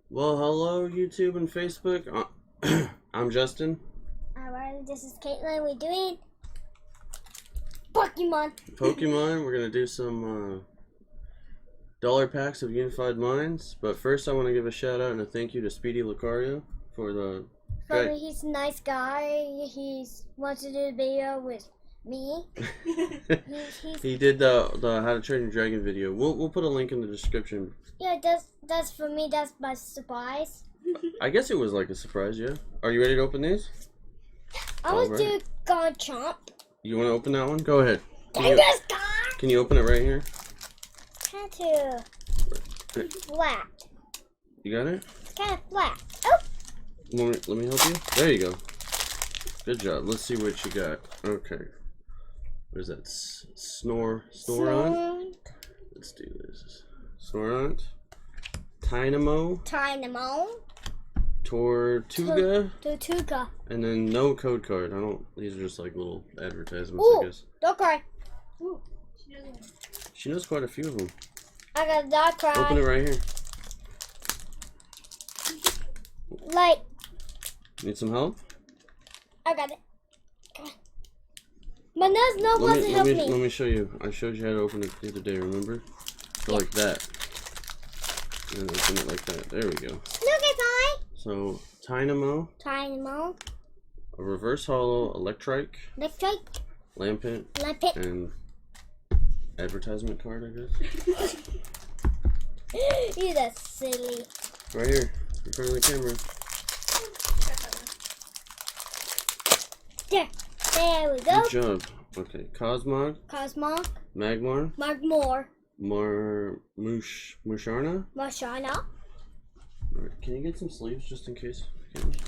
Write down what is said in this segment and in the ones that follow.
Well, hello YouTube and Facebook. I'm Justin. Alright, this is Caitlin. We're doing Pokemon. We're gonna do some dollar packs of Unified Minds. But first, I want to give a shout out and a thank you to Speedy Lucario for the. He's a nice guy. He wants to do a video with me. He did the How to Train Your Dragon video. We'll put a link in the description. Yeah, that's for me. That's my surprise. I guess it was like a surprise. Yeah. Are you ready to open these? I want to do Garchomp. You want to open that one? Go ahead. Can you open it right here? Kind of flat. You got it? It's kind of flat. Oh. Let me help you. There you go. Good job. Let's see what you got. Okay. What is that? Snorunt? Let's do this. Snorunt. Tynamo. Tortuga. And then no code card. These are just like little advertisements, Ooh, I guess. don't cry. Ooh, She knows quite a few of them. I got a dog cry. Open it right here. Like, Need some help? I got it. Come on. But there's no one to help me. Let me show you. I showed you how to open it the other day, remember? Go like that. And then open it like that. There we go. Look at mine. So, Tynamo. A reverse hollow, electric, lampent, and advertisement card, I guess. You're that silly. Right here, in front of the camera. There we go. Good job. Okay, Cosmog, Magmar, Musharna. Alright, can you get some sleeves just in case?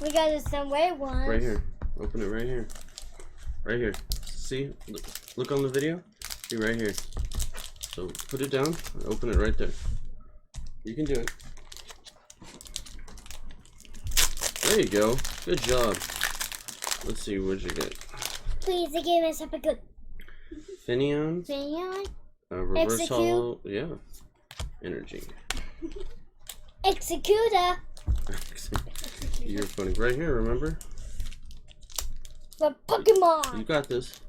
We got some red ones. Right here. Open it right here. Right here. See? Look on the video. See right here. So put it down and open it right there. You can do it. There you go. Good job. Let's see, what'd you get? Please give me something good. Finneon. Reverse Execute. hollow. Yeah. Energy. Executor. You're funny. Right here, remember? For Pokemon. You got this.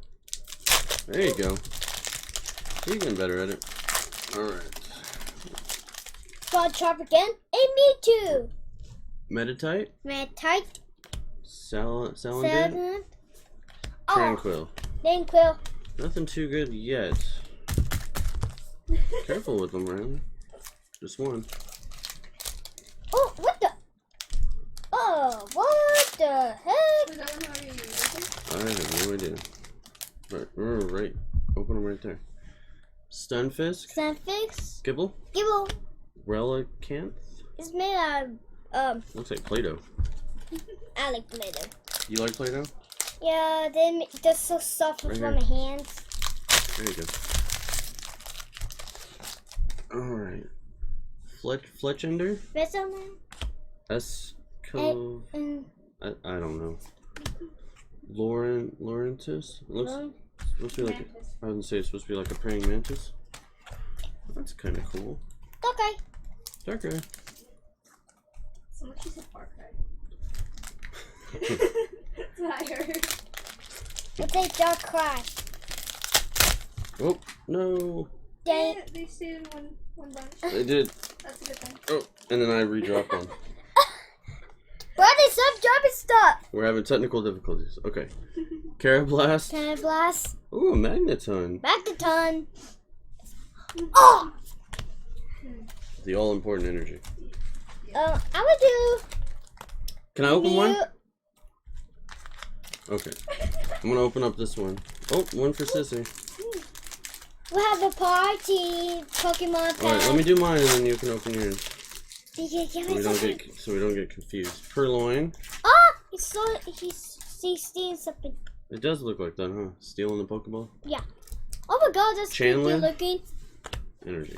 There you go. You're getting better at it. Alright. Garchomp again. And me too. Meditite. Salandit. Tranquil. Tranquil. Nothing too good yet. Careful with them, man. Just one. Oh, what the? Oh, what the heck? was that one already open? I have no idea. Right. Open them right there. Stunfisk. Gibble. Relicanth. It's made out of, Looks like Play-Doh. I like Play-Doh. You like Play-Doh? Yeah, they're so soft Right from my hands. There you go. Alright. Fletchender? What's on there? Esco... I don't know. Laurentis? Looks supposed to be like I wouldn't say it's supposed to be like a praying mantis. That's kind of cool. Okay. Okay. Someone she said far cry. That's what I heard. It's a dark cry. Oh, no. They stayed in one bunch. They did. That's a good thing. Oh, and then I redropped one. Brother, stop dropping stuff. We're having technical difficulties. Okay. Carablast. Blast. Ooh, a Magneton. Oh! The all-important energy. I would do... Can I open one? Okay. I'm gonna open up this one. Oh, one for Sissy. We'll have a party, Pokemon pack. Alright, let me do mine and then you can open yours. So we don't get confused. Purloin. Oh! He's stealing something. It does look like that, huh? Stealing the Pokeball? Yeah. Oh my god, that's creepy Chandler? looking. Energy.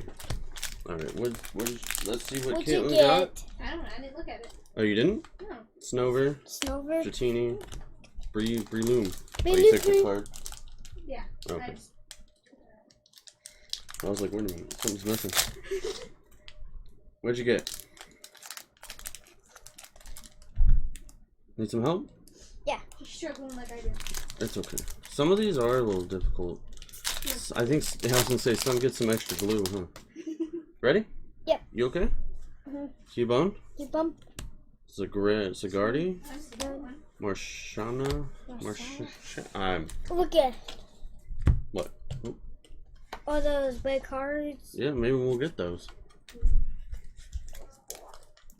Alright, let's see what What'd you Caitlin get? got. I don't know. I didn't look at it. Oh, you didn't? No. Snover. Dratini. Breloom. Oh, you took the card? Yeah. Okay. I was like, wait a minute, something's missing. What'd you get? Need some help? He's struggling like I do. It's okay. Some of these are a little difficult. I think I was gonna say some get some extra glue, huh? Ready? Yep. You okay? Mhm. Cubone? Keep them. Zagardi? That's the one. Marshana? I'm. Look at What? Oh, all those big cards. yeah, maybe we'll get those.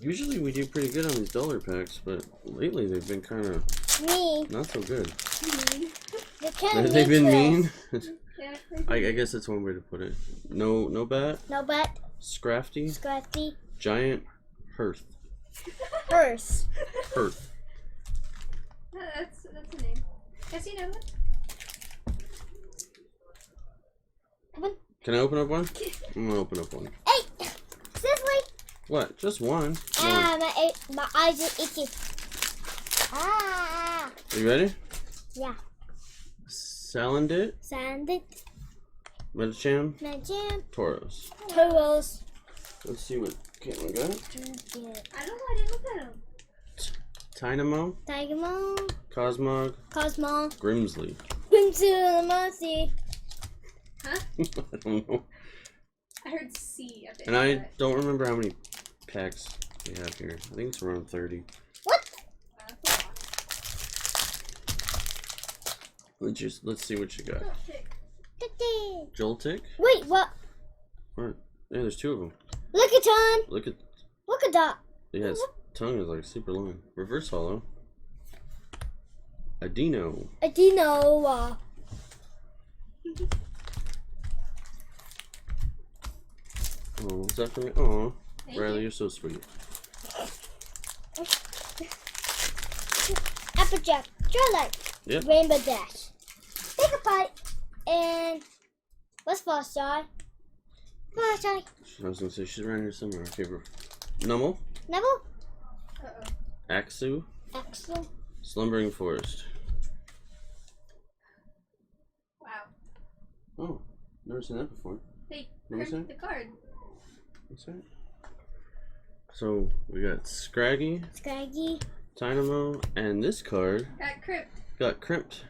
Usually we do pretty good on these dollar packs, but lately they've been kind of Me. not so good. They kind of They've been mean. Yeah, I guess that's one way to put it. No bat. No bet. Scrafty. Scratchy. Giant. Hearth. Hearse. Hearth. that's a name. Yes, you know Come on. Can I open up one? I'm gonna open up one. Hey, Cicely. What? Just one? Ah, my eyes are itchy. Ah. You ready? Yeah. Salandit. Sanded. Metacham. Magic. Tauros. Turtles. Let's see what Caitlin got. I don't know. I didn't look at him. Tynamo. Dynamo. Cosmog. Cosmo. Grimsley. Grimsy. Huh? I don't know. I heard C at the And end I of it. don't remember how many packs we have here. I think it's around 30. What? That's a lot. Let's see what you got. Oh, shit. Joltik. Wait, what? What? Yeah, there's two of them. Look at Tom. Look at. Look at that. Yeah, his tongue is like super long. Reverse hollow. Adino. I do know. Oh, what's that for me? Oh, Thank Riley, you. you're so sweet. Applejack. Starlight. Yep. Rainbow Dash. Pick a bite. And what's Fast Eye? Fast Eye. I was gonna say she's around here somewhere. Okay, bro. Nummel. Neville. Uh-oh. Axu. Excellent. Slumbering Forest. Wow. Oh, never seen that before. They Let me see. crimped the card. What's that? So we got Scraggy, Scraggy. Dynamo, and this card Got crimped. got crimped.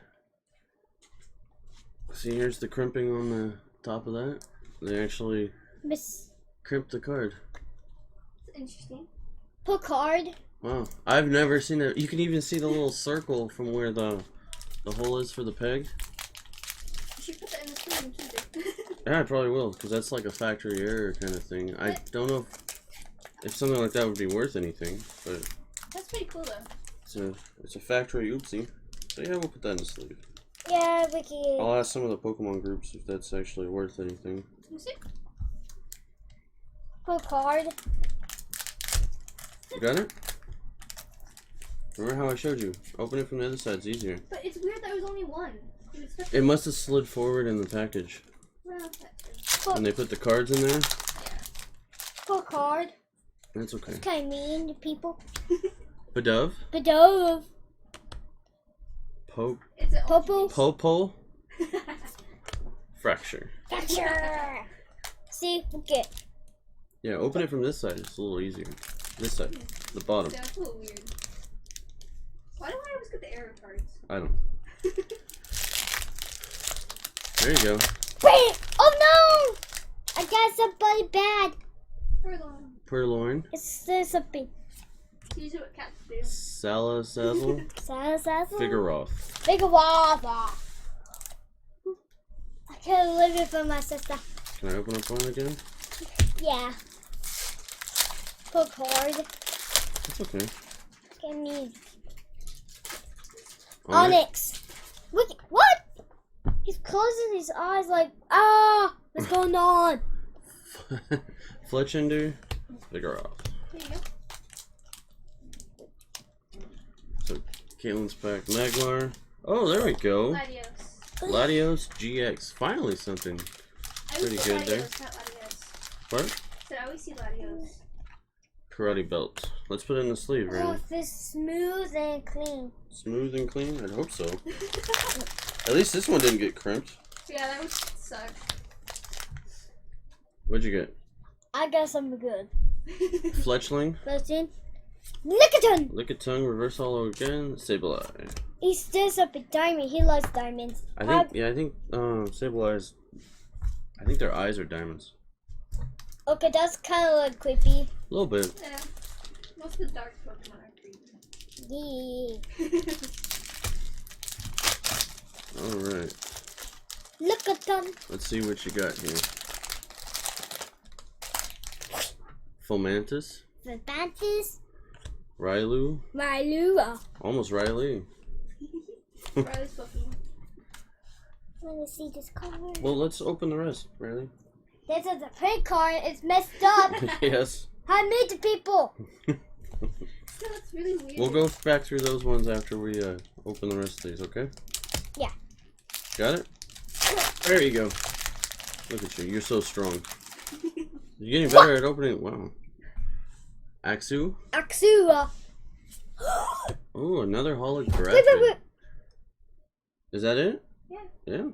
See, here's the crimping on the top of that. They actually Miss crimped the card. It's interesting. Picard. Wow, I've never seen it. You can even see the little circle from where the hole is for the peg. You should put that in the screen and keep it. Yeah, I probably will, because that's like a factory error kind of thing. I don't know if something like that would be worth anything, but That's pretty cool though. it's a factory oopsie. So yeah, we'll put that in the sleeve. Yeah, Ricky. I'll ask some of the Pokemon groups if that's actually worth anything. Let me see. Picard. You got it? Remember how I showed you? Open it from the other side, it's easier. But it's weird that was only one. You would expect It must have slid forward in the package. well, that's good. And they put the cards in there? Picard. That's okay. It's kind of mean to people. Badove? Badove. It's an Popo. Popo? Fracture. Gotcha. See, look it. Yeah, open it from this side, it's a little easier. This side, the bottom. That's a little weird. Why do I always get the error cards? I don't. There you go. Wait! Oh no! I got somebody bad. Furlong. Purloin. It's something. It's usually what cats do. Salazazzle. Sassy. Vigoroth. Big lava. I can't live it for my sister. Can I open up one again? Yeah. Picard. That's okay. Get me. Onyx. Onyx. Look, what? He's closing his eyes like, ah, what's going on? Fletchender. Vigoroth. There you go. So, Caitlin's pack. Magmar. Oh, there we go. Latios. Latios GX. Finally something. I Pretty always see good there. Latios, not Latios. What? So I always see Latios. Karate belt. Let's put it in the sleeve, Oh, right? this is smooth and clean. Smooth and clean? I'd hope so. At least this one didn't get crimped. Yeah, that would suck. What'd you get? I got something good. Fletchling? Listen. Lickitung. Lick a tongue, reverse hollow again, Sableye. He's still a big diamond. He likes diamonds. I think Sableye's, I think their eyes are diamonds. Okay, that's kind of like creepy. A little bit. Yeah. Most of the dark Pokemon are creepy. Yeah. Alright. Lickitung. Let's see what you got here. Fomantis. Fantastis. Railu. Rylua. Almost Riley. Riley's Pokemon. Let me see this card. Well, let's open the rest, Riley. This is a prank card. It's messed up. Yes. I made the people. Still, it's really weird. We'll go back through those ones after we open the rest of these, okay? Yeah. Got it? There you go. Look at you. You're so strong. You're getting better at opening. Wow. Axu. Axua. Oh, another holographic. Wait. Is that it? Yeah. Yeah.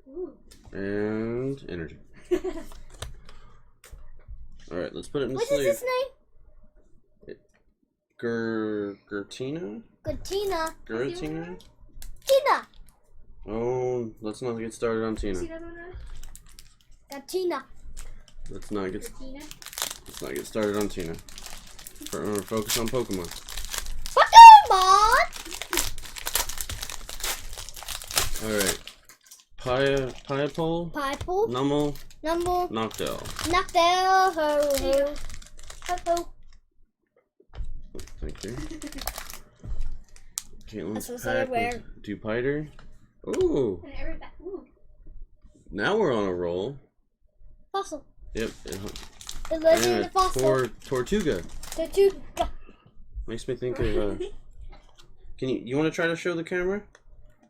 Ooh. And energy. Alright, let's put it in the What sleeve. is his name? Gertina? Giratina. Giratina? Tina. Oh, let's not get started on See Tina. that one? Giratina. Let's not get Tina? started on Tina. Focus on Pokemon. Pokemon. Alright. Piapole, Pineapple. Numel, Number. Noctowl. Knockdown. Ho. Ho. Thank you. Caitlin's That's pack rare. with Dewpider. Ooh, And every back. Ooh. now we're on a roll. Fossil. Yep. The legend And of the fossil. Tortuga. The two. Makes me think of. Can you want to try to show the camera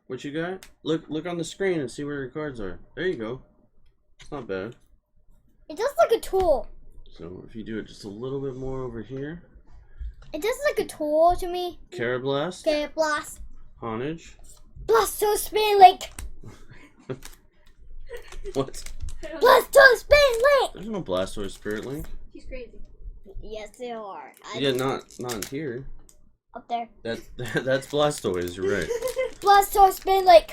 what you got? Look on the screen and see where your cards are. There you go. It's not bad. It does like a tool. So if you do it just a little bit more over here. It does like a tool to me. Carablast, Okay, blast. Honage. Blasto Spin Link. What? Blasto Spin Link. There's no Blastoise Spirit Link. She's crazy. Yes, they are. Yeah, not here. Up there. That's Blastoise. You're right. Blasto Spin Link.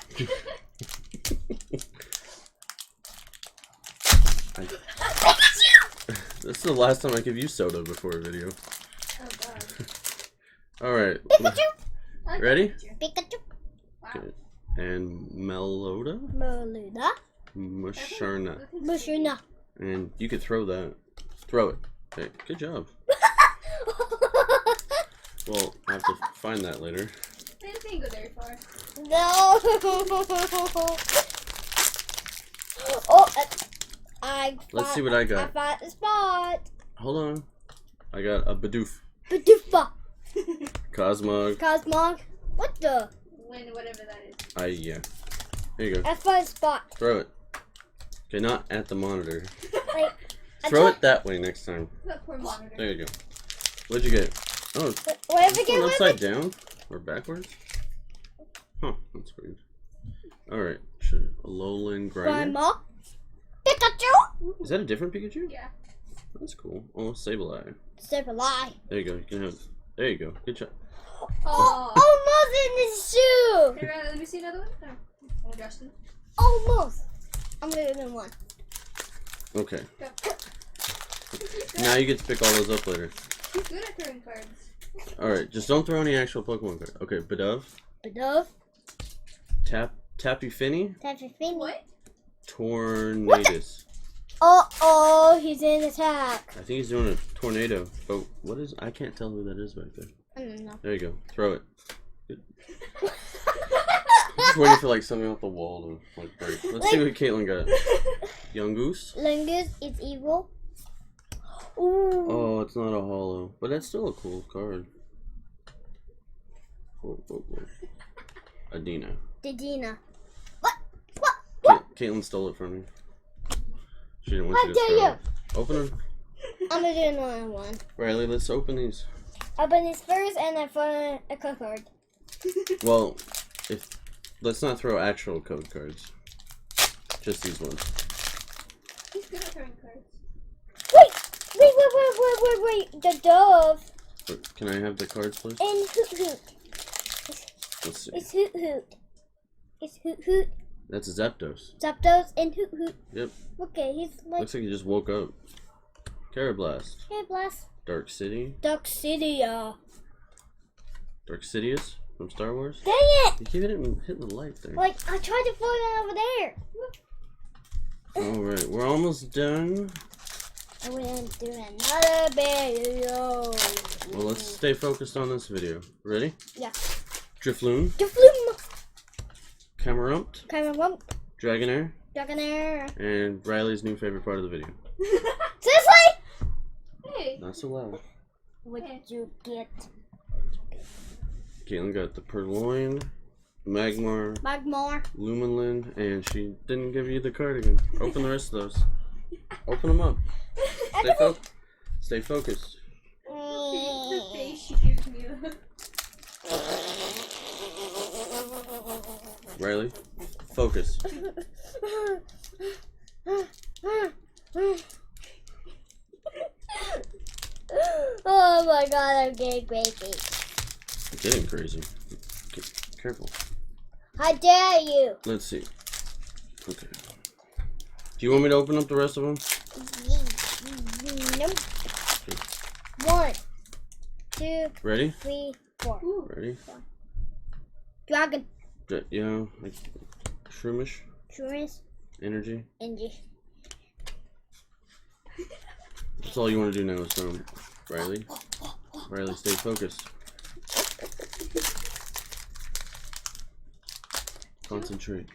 This is the last time I give you soda before a video. Oh god. Alright. Pikachu. I like Ready? that picture. Pikachu. Wow. Okay. And Meloda? Meluna. Musharna. Mushuna. And you could throw that. Throw it. Okay, good job. Well, I have to find that later. I didn't go very far. No. Oh, Let's see what I I got. found the spot. Hold on. I got a Bidoof. Badoofa. Cosmog. Cosmog. What the? When whatever that is. Yeah. There you go. I found a spot. Throw it. Okay, not at the monitor. Like, Throw it that way next time. That poor monitor. There you go. What'd you get? Oh, whatever it's get going with upside it. down? Or backwards? Huh, that's weird. Alright, a Lowland Grinder. Grandma. Pikachu. Is that a different Pikachu? Yeah. That's cool. Oh, Sableye. Sableye. There you go. You can have. There you go. Good job. Oh. Almost in his shoe. Hey, Riley, let me see another one. Oh, Justin. Almost. I'm gonna do one. Okay. Go. Now you get to pick all those up later. She's good at throwing cards. Alright, just don't throw any actual Pokemon cards. Okay, Bidove. Bidove. Tappy Finny. Tappy Finny. What? Tornadus. Oh, he's in attack. I think he's doing a tornado. But what is. I can't tell who that is back there. I don't know. There you go. Throw it. Good. Just waiting for like something off the wall to like break. Let's see what Caitlin got. Young Goose. Lingus is evil. Ooh. Oh, it's not a holo, but that's still a cool card. Whoa. Adina. Didina. Caitlin stole it from me. She didn't want How you to dare throw you? it. Open them. I'm gonna do another one. Riley, let's open these. Open this first and I find a code card. Well, let's not throw actual code cards. Just these ones. He's good at throwing cards. Wait. The dove. Can Can I have the cards, please? And Hoot Hoot. Let's see. It's Hoot Hoot. It's Hoot Hoot. That's Zapdos. Zapdos and Hoot Hoot. Yep. Okay, he's like. Looks like he just woke up. Carablast. Hey, blast. Dark City. Dark City, Dark Sidious from Star Wars. Dang it! You keep hitting the light there. Like, I tried to throw it over there. Alright, we're almost done. And we're gonna do another video. Well, let's stay focused on this video. Ready? Yeah. Drifloon. Drifloon. Camarumpt. Camarump. Dragonair. Dragonair. And Riley's new favorite part of the video. Seriously? Hey. Not so loud. What did you get? Caitlin got the Purloin, Magmar, Luminland, and she didn't give you the cardigan. Open the rest of those. Open them up. Stay focused. The face she gives me. Riley, focus. Oh my god, I'm getting crazy. You're getting crazy. Okay, careful. How dare you? Let's see. Okay. Do you want me to open up the rest of them? Nope. 1, 2, Ready? 3, 4. Ready? Dragon. Yeah, like shroomish Shroomish. energy. Energy. That's all you want to do now is Riley. Riley, stay focused. Concentrate.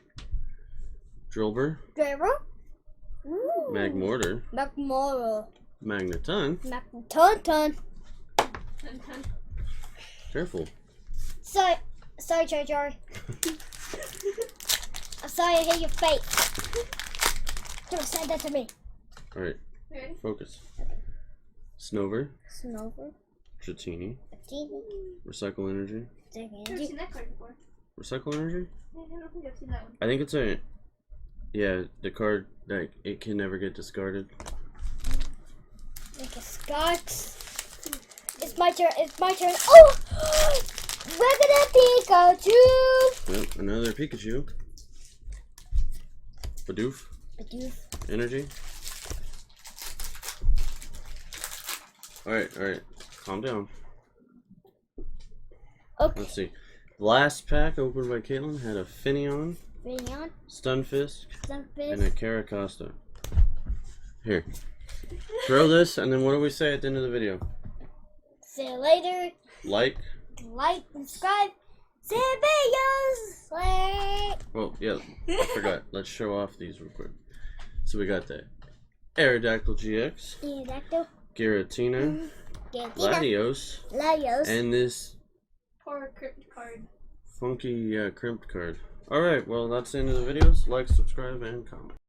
Drillbur. Dragon. Magmortar. Magmora. Magneton. Magneton. Careful. Sorry, Jar Jar. I'm sorry I hit your face. Don't say that to me. Alright. Ready? Focus. Snover. Snover. Dratini. Genie. Recycle energy. I've seen that card before. Recycle energy? I don't think I've seen that one. I think it's a... Yeah, the card that it can never get discarded. Like a Scott. It's my turn. It's my turn. Oh! Regular Pikachu! Yep, another Pikachu. Bidoof. Energy. Alright. Calm down. Okay. Let's see. The last pack opened by Caitlin had a Finneon, Finneon. Stunfisk, Sunfish. and a Caracosta. Here. Throw this, and then what do we say at the end of the video? See you later. Like. Subscribe. See you videos. Like. Well, yeah, I forgot. Let's show off these real quick. So we got the Aerodactyl GX, Aerodactyl. Giratina, Latios, and this Poor crypt card. funky crimped card. Alright, well that's the end of the videos. Like, subscribe, and comment.